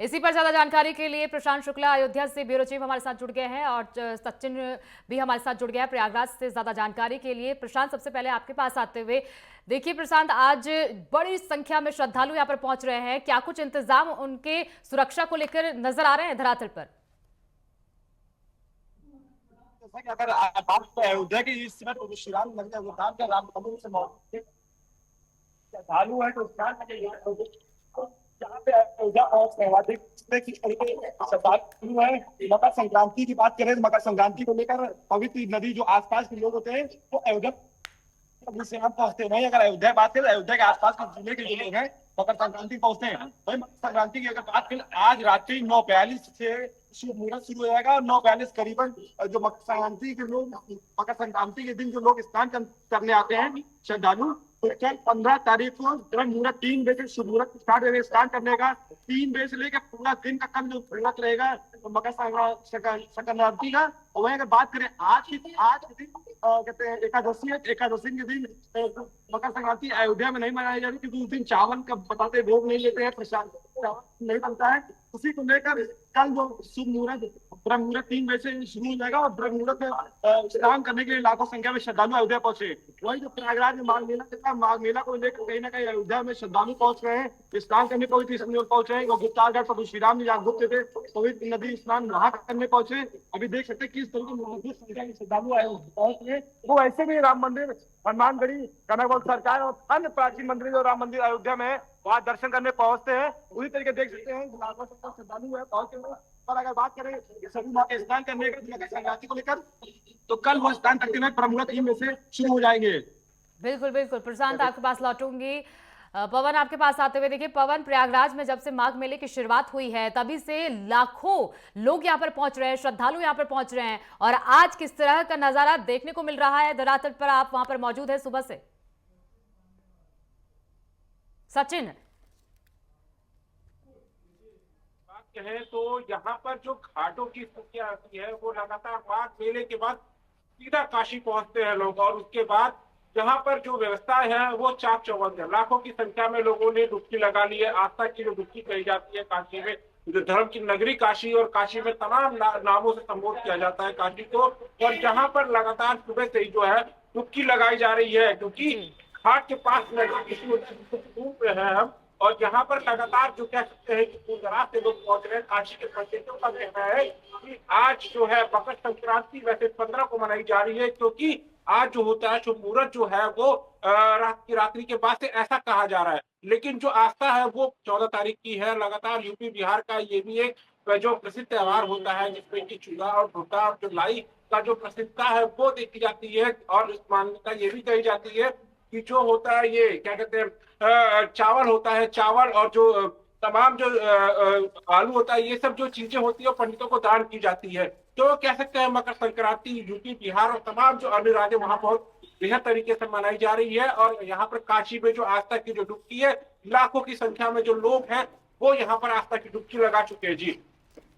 इसी पर ज्यादा जानकारी के लिए प्रशांत शुक्ला अयोध्या से ब्यूरो चीफ हमारे साथ जुड़ गए हैं और सचिन भी हमारे साथ जुड़ गया है प्रयागराज से ज्यादा जानकारी के लिए। प्रशांत, सबसे पहले आपके पास आते हुए देखिए प्रशांत, आज बड़ी संख्या में श्रद्धालु यहाँ पर पहुंच रहे हैं, क्या कुछ इंतजाम उनके सुरक्षा को लेकर नजर आ रहे हैं धरातल पर? जैसा कि अगर बात अयोध्या की इस समय तो श्री राम मंदिर अयोध्या के राम मंदिर से मौजूद श्रद्धालु है तो स्नान करने यहाँ पे अयोध्या पहुंच रहे हैं। अधिक किस तरीके से श्रद्धालु है। मकर संक्रांति की बात करें तो मकर संक्रांति को लेकर पवित्र नदी जो आसपास के लोग होते हैं वो अयोध्या से हम पहुंचते हैं। वहीं अगर अयोध्या बात करें, अयोध्या के आसपास के जिले के जो लोग हैं मकर संक्रांति पहुंचते हैं। वही मकर संक्रांति की अगर बात करें, आज रात्रि 9:42 से शुभ मुहूर्त शुरू हो जाएगा और 9:42 करीबन जो मकर संक्रांति के लोग मकर संक्रांति के दिन जो लोग स्नान करने आते हैं श्रद्धालु, तो 15 तारीख को ब्रह्म मुहूर्त 3 बजे से शुभ मुहूर्त स्टार्ट करने का 3 बजे से लेकर पूरा दिन का कल जो मुहूर्त रहेगा तो मकर संक्रांति का। और वहीं अगर बात करें आज के दिन कहते हैं एकादशी है, एकादशी के दिन मकर संक्रांति अयोध्या में नहीं मनाई जा रही क्योंकि उस दिन चावल का बताते भोग नहीं लेते हैं, प्रसाद नहीं बनता है। उसी को लेकर कल जो शुभ मुहूर्त ब्रह्म मुहूर्त 3 बजे से शुरू हो जाएगा और ब्रह्म मुहूर्त में स्नान करने के लिए लाखों संख्या में श्रद्धालु अयोध्या पहुंचे। वही जो प्रयागराज में माघ मेला चल रहा है, माघ मेला को लेकर कहीं ना कहीं अयोध्या में श्रद्धालु पहुंच रहे हैं, स्नान करने पवित्र नदी पहुंच रहे हैं। गुप्तारगढ़ प्रभु श्री राम जी जहाँ गुप्त थे पवित्र नदी स्नान वहां करने पहुंचे। अभी देख सकते हैं किस तरीके संख्या में श्रद्धालु पहुंच रहे। वो ऐसे भी राम मंदिर, हनुमानगढ़ी, कनकपुर सरकार और अन्य प्राचीन मंदिर जो राम मंदिर अयोध्या में है वहां दर्शन करने पहुंचते हैं। उसी तरीके देख सकते हैं लाखों श्रद्धालु है पहुंचे हुए। पर अगर बात करें सभी मौके स्नान करने का संक्रांति को लेकर तो कल वो स्नान करते हुए ब्रह्म मुहूर्त 3 बजे से शुरू हो जाएंगे। बिल्कुल बिल्कुल प्रशांत, आपके पास लौटूंगी। पवन, आपके पास आते हुए देखिए पवन, प्रयागराज में जब से माघ मेले की शुरुआत हुई है तभी से लाखों लोग यहाँ पर पहुंच रहे हैं, श्रद्धालु यहाँ पर पहुंच रहे हैं और आज किस तरह का नजारा देखने को मिल रहा है धरातल पर? आप वहां पर मौजूद है सुबह से। सचिन, बात कहें तो यहाँ पर जो घाटों की संख्या आती है वो लगातार माघ मेले के बाद सीधा काशी पहुंचते हैं लोग और उसके बाद यहाँ पर जो व्यवस्था है वो चाक चौबंद है। लाखों की संख्या में लोगों ने डुबकी लगा ली है। आस्था की जो डुबकी कही जाती है काशी में, जो धर्म की नगरी काशी, और काशी में तमाम नामों से संबोधित किया जाता है काशी को। और यहाँ पर लगातार सुबह से ही जो है डुबकी लगाई जा रही है क्योंकि घाट के पास घूम रहे हैं हम और यहाँ पर लगातार जो कह सकते हैं कि दूर-दराज से लोग पहुंच रहे हैं। काशी के पंडितों का कहना है कि आज जो है मकर संक्रांति वैसे 15 को मनाई जा रही है क्योंकि आज जो होता है शुभ मुहूर्त जो है वो रात की रात्रि के बाद से ऐसा कहा जा रहा है। लेकिन जो आस्था है वो 14 तारीख की है। लगातार यूपी बिहार का ये भी एक जो प्रसिद्ध त्योहार होता है जिसमें कि चूल्हा और भुट्टा और जो लाई का जो प्रसिद्धता है वो देखी जाती है। और इस मान्यता ये भी कही जाती है कि जो होता है ये क्या कहते हैं चावल होता है, चावल और जो तमाम जो आलू होता है, ये सब जो चीजें होती है वो पंडितों को दान की जाती है। तो कह सकते हैं मकर संक्रांति यूपी बिहार और तमाम जो अन्य राज्य वहां बहुत बेहद तरीके से मनाई जा रही है। और यहाँ पर काशी में जो आस्था की जो डुबकी है, लाखों की संख्या में जो लोग हैं वो यहाँ पर आस्था की डुबकी लगा चुके हैं। जी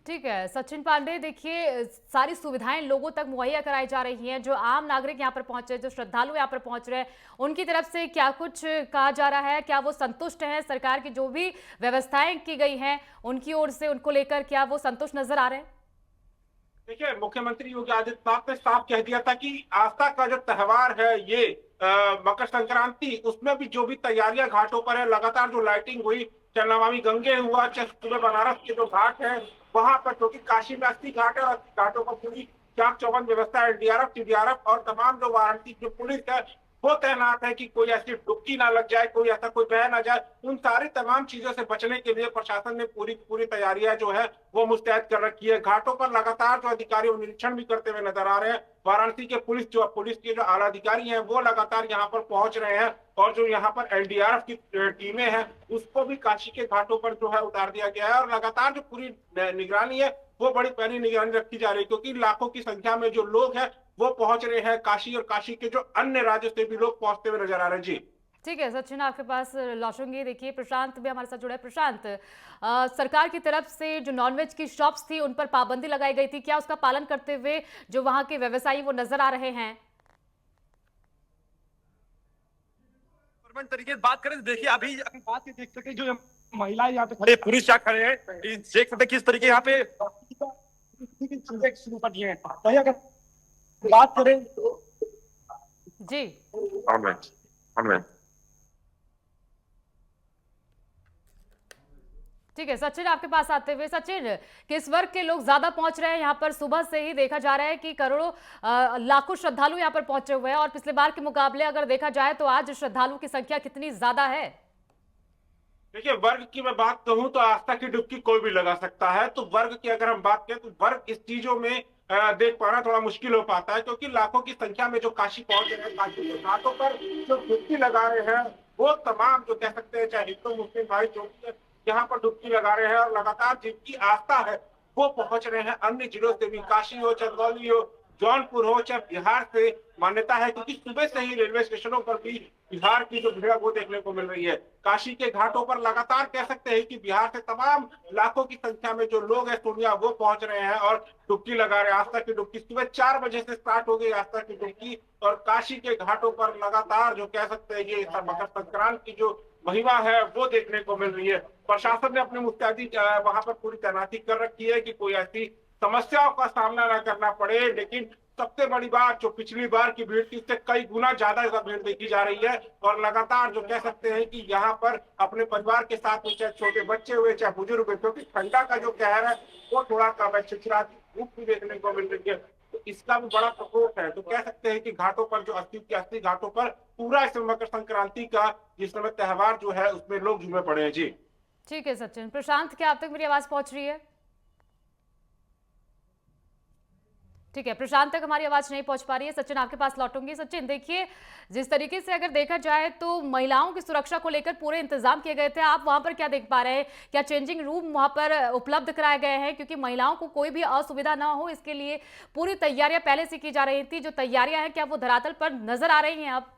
ठीक है सचिन पांडे, देखिए सारी सुविधाएं लोगों तक मुहैया कराई जा रही हैं। जो आम नागरिक यहाँ पर पहुंचे, जो श्रद्धालु यहाँ पर पहुंच रहे हैं, उनकी तरफ से क्या कुछ कहा जा रहा है? क्या वो संतुष्ट हैं? सरकार की जो भी व्यवस्थाएं की गई हैं उनकी ओर से, उनको लेकर क्या वो संतुष्ट नजर आ रहे हैं? देखिए, मुख्यमंत्री योगी आदित्यनाथ ने साफ कह दिया था कि आस्था का जो त्योहार है ये मकर संक्रांति, उसमें भी जो भी तैयारियां घाटों पर है, लगातार जो लाइटिंग हुई, चाहे नमामि गंगे हुआ, चाहे सुबह बनारस के जो घाट है वहां पर, क्योंकि काशी में 80 घाट है और 80 घाटों पर पूरी चाक चौबंद व्यवस्था, एनडीआरएफ, टीडीआरएफ और तमाम जो वाराणसी जो पुलिस है वो तैनात है कि कोई ऐसी डुबकी ना लग जाए, कोई ऐसा कोई बह ना जाए। उन सारी तमाम चीजों से बचने के लिए प्रशासन ने पूरी पूरी तैयारियां जो है वो मुस्तैद कर रखी है। घाटों पर लगातार जो अधिकारी निरीक्षण भी करते हुए नजर आ रहे हैं। वाराणसी के पुलिस के जो आला अधिकारी हैं वो लगातार यहाँ पर पहुंच रहे हैं और जो यहाँ पर एनडीआरएफ की टीमें हैं उसको भी काशी के घाटों पर जो है उतार दिया गया है। और लगातार जो पूरी निगरानी है वो बड़ी पैनी निगरानी रखी जा रही है क्योंकि लाखों की संख्या में जो लोग हैं वो पहुंच रहे हैं काशी, और काशी के जो अन्य राज्यों से भी लोग पहुंचते हुए नजर आ रहे हैं। जी ठीक है सचिन, आपके पास लौटूंगी। देखिए प्रशांत भी हमारे साथ जुड़ा है। प्रशांत, सरकार की तरफ से जो नॉनवेज की शॉप्स थी उन पर पाबंदी लगाई गई थी, क्या उसका पालन करते हुए जो वहां के व्यवसायी वो नजर आ रहे हैं? गवर्नमेंट तरीके से बात करें तो देखिए अभी बात ये देख सकते जो महिलाएं यहाँ पे खड़े, पुरुष यहाँ खड़े हैं, देख सकते किस तरीके यहाँ पे चीजें शुरू कर दिए हैं। वही अगर बात करें जी ठीक है सचिन, आपके पास आते हुए सचिन, किस वर्ग के लोग ज्यादा पहुंच रहे हैं यहाँ पर? सुबह से ही देखा जा रहा है कि करोड़ों लाखों श्रद्धालु यहाँ पर पहुंचे हुए हैं और पिछले बार के मुकाबले अगर देखा जाए तो आज श्रद्धालुओं की संख्या कितनी ज्यादा है? देखिए, वर्ग की मैं बात कहूं तो आस्था की डुबकी कोई भी लगा सकता है। तो वर्ग की अगर हम बात करें तो वर्ग इस चीजों में देख पाना थोड़ा मुश्किल हो पाता है, क्योंकि लाखों की संख्या में जो काशी पहुंच रहे हैं, काशी के घाटों पर जो डुबकी लगा रहे हैं वो तमाम जो कह सकते हैं चाहे हिंदू मुस्लिम भाई जो यहाँ पर डुबकी लगा रहे हैं और लगातार जिनकी आस्था है वो पहुंच रहे हैं अन्य जिलों से भी, काशी हो, चंदौली हो, जौनपुर हो, चाहे बिहार से। मान्यता है क्योंकि सुबह से ही रेलवे स्टेशनों पर भी बिहार की जो भीड़ वो देखने को मिल रही है। काशी के घाटों पर लगातार कह सकते हैं कि बिहार से तमाम लाखों की संख्या में जो लोग हैं सोनिया वो पहुंच रहे हैं और डुबकी लगा रहे हैं। आस्था की डुबकी सुबह 4 बजे से स्टार्ट हो गई आस्था की डुबकी, और काशी के घाटों पर लगातार जो कह सकते हैं ये मकर संक्रांति की जो महिमा है वो देखने को मिल रही है। प्रशासन ने अपनी मुस्तैदी वहां पर पूरी तैनाती कर रखी है कि कोई ऐसी समस्याओं का सामना न करना पड़े। लेकिन सबसे बड़ी बात जो पिछली बार की भीड़ थी उससे कई गुना ज्यादा भीड़ देखी जा रही है, और लगातार जो कह सकते हैं कि यहाँ पर अपने परिवार के साथ में चाहे छोटे बच्चे हुए चाहे बुजुर्ग हुए, क्योंकि ठंडा का जो कहर है वो थोड़ा कम है, चिलचिलाती धूप भी देखने को मिल रही है, तो इसका भी बड़ा प्रकोप है। तो कह सकते हैं कि घाटों पर जो 80 घाटों पर पूरा इस मकर संक्रांति का जिस समय त्योहार जो है उसमें लोग झूमे पड़े हैं। जी ठीक है सचिन। प्रशांत, क्या आप तक मेरी आवाज पहुंच रही है? ठीक है, प्रशांत तक हमारी आवाज नहीं पहुंच पा रही है। सचिन, आपके पास लौटूंगी। सचिन, देखिए जिस तरीके से अगर देखा जाए तो महिलाओं की सुरक्षा को लेकर पूरे इंतजाम किए गए थे, आप वहां पर क्या देख पा रहे हैं? क्या चेंजिंग रूम वहां पर उपलब्ध कराए गए हैं? क्योंकि महिलाओं को कोई भी असुविधा ना हो इसके लिए पूरी तैयारियां पहले से की जा रही थी। जो तैयारियां हैं क्या वो धरातल पर नजर आ रही हैं अब?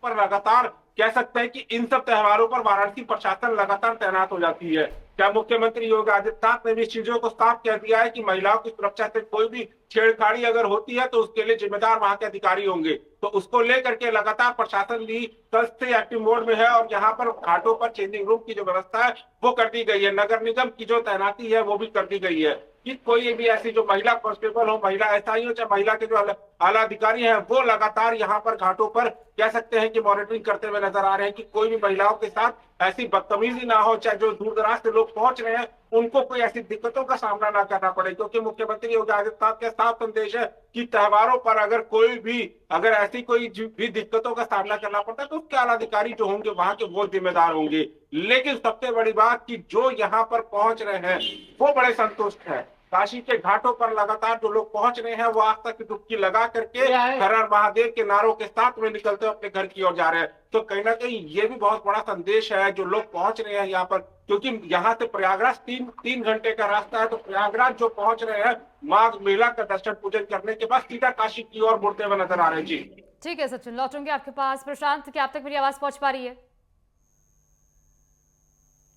पर लगातार कह सकते हैं कि इन सब त्योहारों पर वाराणसी प्रशासन लगातार तैनात हो जाती है। क्या मुख्यमंत्री योगी आदित्यनाथ ने भी इस चीजों को साफ कह दिया है कि महिलाओं की सुरक्षा से कोई भी छेड़छाड़ी अगर होती है तो उसके लिए जिम्मेदार वहां के अधिकारी होंगे। तो उसको लेकर के लगातार प्रशासन भी तल्ख से एक्टिव मोड में है, और यहाँ पर घाटों पर चेंजिंग रूम की जो व्यवस्था है वो कर दी गई है। नगर निगम की जो तैनाती है वो भी कर दी गई है कि कोई भी ऐसी जो महिला कांस्टेबल हो, महिला एसआई हो, चाहे महिला के जो आला अधिकारी हैं वो लगातार यहाँ पर घाटों पर कह सकते हैं कि मॉनिटरिंग करते हुए नजर आ रहे हैं कि कोई भी महिलाओं के साथ ऐसी बदतमीजी ना हो, चाहे जो दूर दराज से लोग पहुंच रहे हैं उनको कोई ऐसी दिक्कतों का सामना ना करना पड़े। क्योंकि मुख्यमंत्री योगी आदित्यनाथ का साफ संदेश है कि त्योहारों पर अगर कोई भी अगर ऐसी कोई भी दिक्कतों का सामना करना पड़ता है तो उसके आला अधिकारी जो होंगे वहां के वो जिम्मेदार होंगे। लेकिन सबसे बड़ी बात कि जो यहाँ पर पहुंच रहे हैं वो बड़े संतुष्ट है। काशी के घाटों पर लगातार जो लोग पहुंच रहे हैं वो आस्था की डुबकी लगा करके हर हर महादेव के नारों के साथ में निकलते हुए अपने घर की ओर जा रहे हैं। तो कहीं ना कहीं ये भी बहुत बड़ा संदेश है जो लोग पहुंच रहे हैं यहाँ पर, क्योंकि यहाँ से प्रयागराज तीन घंटे का रास्ता है। तो प्रयागराज जो पहुंच रहे हैं माँ मेला का दर्शन पूजन करने के बाद सीधा काशी की ओर मुड़ते हुए नजर आ रहे हैं। जी ठीक है सचिन, लौटूंगे आपके पास। प्रशांत, क्या आप तक मेरी आवाज पहुंच पा रही है?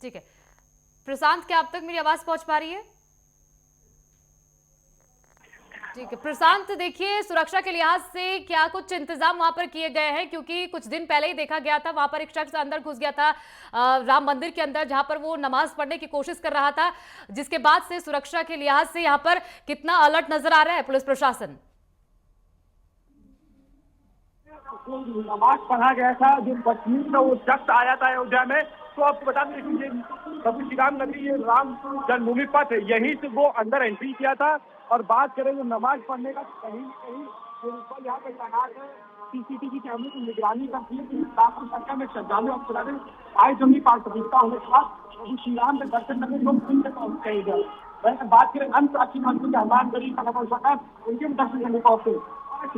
ठीक है प्रशांत, क्या आप तक मेरी आवाज पहुंच पा रही है? ठीक है प्रशांत, देखिए सुरक्षा के लिहाज से क्या कुछ इंतजाम वहां पर किए गए हैं? क्योंकि कुछ दिन पहले ही देखा गया था वहां पर एक शख्स अंदर घुस गया था राम मंदिर के अंदर, जहां पर वो नमाज पढ़ने की कोशिश कर रहा था, जिसके बाद से सुरक्षा के लिहाज से यहां पर कितना अलर्ट नजर आ रहा है पुलिस प्रशासन? नमाज पढ़ा गया था जो कश्मीर से वो शख्स आया था अयोध्या में, तो आपको बता दें कि ये प्रभु श्री राम नगरी ये राम जन्मभूमि पथ है, यहीं से वो अंदर एंट्री किया था। और बात करें जो नमाज पढ़ने का, कहीं न कहीं जो ऊपर यहाँ पे तैनात है सीसीटीवी कैमरे की निगरानी करती है कि लाखों संख्या में श्रद्धालु आपको बता दें आए जमीन पार्थिवता होने के बाद प्रभु श्री राम के दर्शन करने लोग दिन तक कहीं गए। वैसे बात करें अन्य प्राचीन मंदिर के हनुमान गढ़ी का उनके भी दर्शन करने पहुंचे।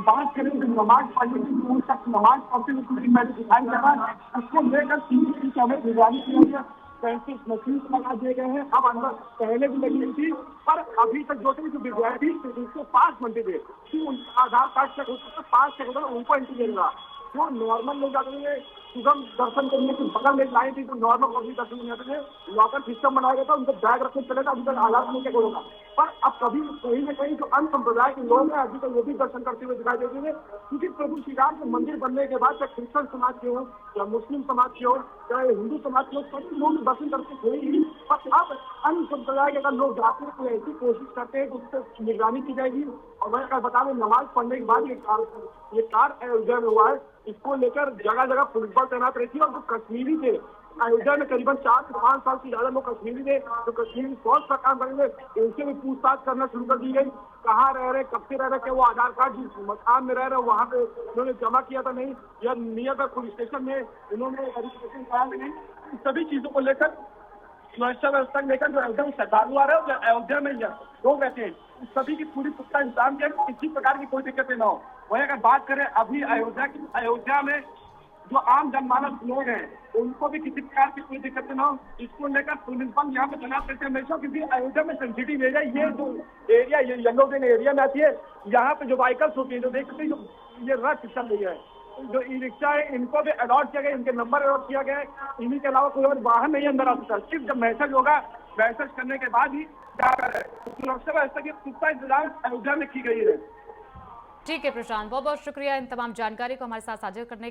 बात करें तो नमाज पढ़ने की जो शख्स नमाज पढ़ते हुए मैंने दिखाई दे रहा है, उसको लेकर सीसीटीवी कैमरे निगरानी की गई है, 35 मशीन लगा दिए गए हैं। अब अंदर पहले भी लगी हुई थी, पर अभी तक जो विद्यार्थी उसको 5 घंटे दे, आधार कार्ड से 5 सेकंड उनको एंट्री देगा। जो नॉर्मल लोग जाते थे सुगम दर्शन करने की बगल में लाइन थी, तो नॉर्मल पब्लिक दर्शन नहीं आते थे। लॉकर सिस्टम बनाया गया था, उनको बैग रख के चले था, अभी तक हालात नहीं के होगा। पर अब कभी कहीं न कहीं जो अन्य संप्रदाय के लोग हैं अभी तक वो भी दर्शन करते हुए दिखाई देते हैं, क्योंकि प्रभु श्री राम के मंदिर बनने के बाद चाहे क्रिश्चियन समाज के हो या मुस्लिम समाज के हो चाहे हिंदू समाज के हो, सभी लोग दर्शन करते थे ही। पर अब अन्य संप्रदाय के अगर लोग जाते हैं तो ऐसी कोशिश करते हैं कि उस पर निगरानी की जाएगी। और मैं अगर बता दें, नमाज पढ़ने के बाद ये कार अयोध्या में हुआ है, इसको लेकर जगह जगह पुलिस बल तैनात रहती है। और जो कश्मीरी थे अयोध्या में करीबन 4 से 5 साल से ज्यादा लोग कश्मीरी थे, तो कश्मीरी फौज का काम करेंगे, उनसे भी पूछताछ करना शुरू कर दी गई। कहाँ रह रहे, कब से रह रहे, क्या वो आधार कार्ड जिस मकान में रह रहे वहाँ पे उन्होंने जमा किया था नहीं, या नियर पुलिस स्टेशन में उन्होंने रजिस्ट्रेशन कराया नहीं, इन सभी चीजों को लेकर सुरक्षा व्यवस्था लेकर जो अयोध्या में श्रद्धालु आ रहे हैं, जो अयोध्या में लोग रहते हैं, सभी की पूरी पुख्ता इंतजाम किया कि किसी प्रकार की कोई दिक्कतें न हो। वही अगर बात करें अभी अयोध्या में जो आम जनमानस लोग हैं उनको भी किसी प्रकार की कोई दिक्कतें न हो, इसको लेकर पुलिस बल यहाँ पे तैनात करते हैं हमेशा, क्योंकि अयोध्या में सेंसिटिव एरिया ये जो एरिया ये येलो लेन एरिया में आती है, यहाँ पे जो व्हीकल्स होती है जो देख सकते हैं, जो ये रश चल रही है, जो ई रिक्शा है इनको भी अलॉट किया गया, इनके नंबर अलॉट किया गया है। इन्हीं के अलावा कोई और वाहन नहीं अंदर आ सकता, सिर्फ जब मैसेज होगा, मैसेज करने के बाद ही जाकर सुरक्षा व्यवस्था की पुख्ता इंतजाम अयोध्या में की गई है। ठीक है प्रशांत, बहुत बहुत शुक्रिया इन तमाम जानकारी को हमारे साथ साझा करने के